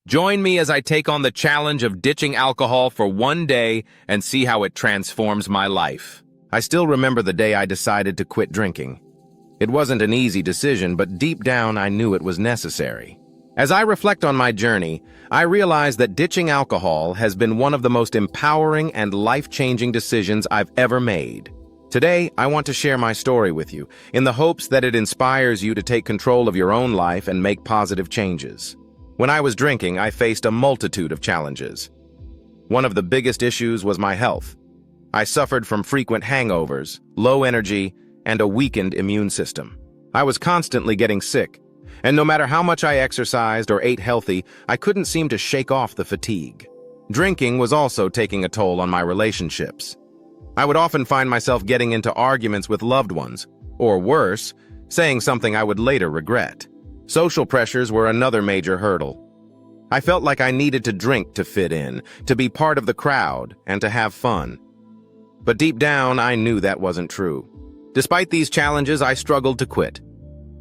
Join me as I take on the challenge of ditching alcohol for one day and see how it transforms my life. I still remember the day I decided to quit drinking. It wasn't an easy decision, but deep down I knew it was necessary. As I reflect on my journey, I realize that ditching alcohol has been one of the most empowering and life-changing decisions I've ever made. Today, I want to share my story with you, in the hopes that it inspires you to take control of your own life and make positive changes. When I was drinking, I faced a multitude of challenges. One of the biggest issues was my health. I suffered from frequent hangovers, low energy, and a weakened immune system. I was constantly getting sick, and no matter how much I exercised or ate healthy, I couldn't seem to shake off the fatigue. Drinking was also taking a toll on my relationships. I would often find myself getting into arguments with loved ones, or worse, saying something I would later regret. Social pressures were another major hurdle. I felt like I needed to drink to fit in, to be part of the crowd, and to have fun. But deep down, I knew that wasn't true. Despite these challenges, I struggled to quit.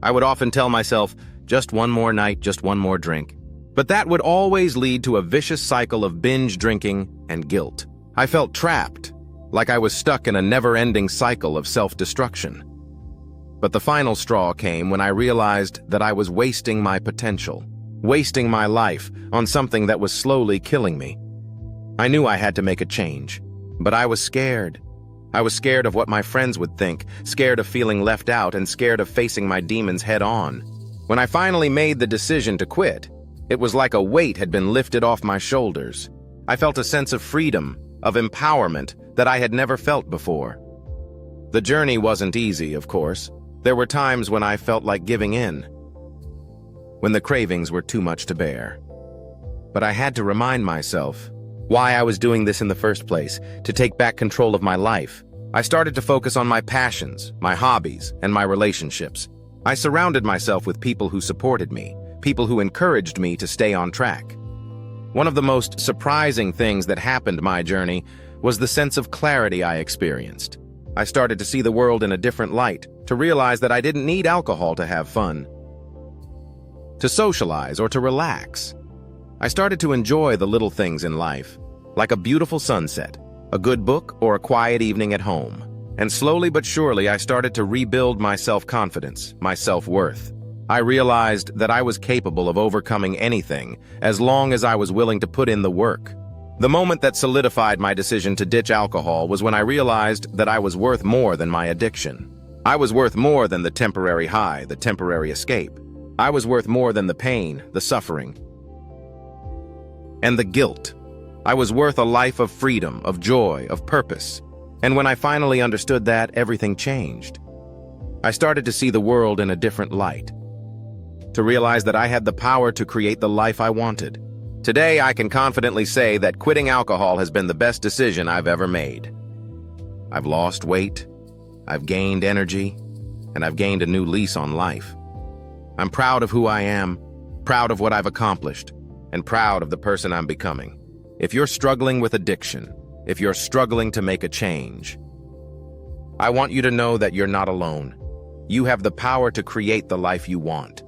I would often tell myself, just one more night, just one more drink. But that would always lead to a vicious cycle of binge drinking and guilt. I felt trapped, like I was stuck in a never-ending cycle of self-destruction. But the final straw came when I realized that I was wasting my potential, wasting my life on something that was slowly killing me. I knew I had to make a change, but I was scared. I was scared of what my friends would think, scared of feeling left out, and scared of facing my demons head-on. When I finally made the decision to quit, it was like a weight had been lifted off my shoulders. I felt a sense of freedom, of empowerment that I had never felt before. The journey wasn't easy, of course. There were times when I felt like giving in, when the cravings were too much to bear. But I had to remind myself why I was doing this in the first place, to take back control of my life. I started to focus on my passions, my hobbies, and my relationships. I surrounded myself with people who supported me, people who encouraged me to stay on track. One of the most surprising things that happened my journey was the sense of clarity I experienced. I started to see the world in a different light, to realize that I didn't need alcohol to have fun, to socialize, or to relax. I started to enjoy the little things in life, like a beautiful sunset, a good book, or a quiet evening at home. And slowly but surely, I started to rebuild my self-confidence, my self-worth. I realized that I was capable of overcoming anything as long as I was willing to put in the work. The moment that solidified my decision to ditch alcohol was when I realized that I was worth more than my addiction. I was worth more than the temporary high, the temporary escape. I was worth more than the pain, the suffering, and the guilt. I was worth a life of freedom, of joy, of purpose. And when I finally understood that, everything changed. I started to see the world in a different light, to realize that I had the power to create the life I wanted. Today, I can confidently say that quitting alcohol has been the best decision I've ever made. I've lost weight, I've gained energy, and I've gained a new lease on life. I'm proud of who I am, proud of what I've accomplished, and proud of the person I'm becoming. If you're struggling with addiction, if you're struggling to make a change, I want you to know that you're not alone. You have the power to create the life you want,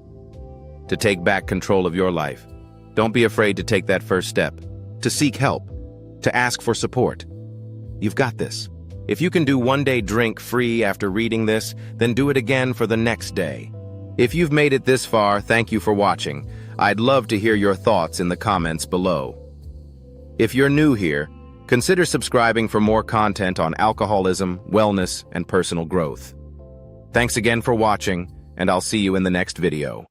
to take back control of your life. Don't be afraid to take that first step, to seek help, to ask for support. You've got this. If you can do one day drink-free after reading this, then do it again for the next day. If you've made it this far, thank you for watching. I'd love to hear your thoughts in the comments below. If you're new here, consider subscribing for more content on alcoholism, wellness, and personal growth. Thanks again for watching, and I'll see you in the next video.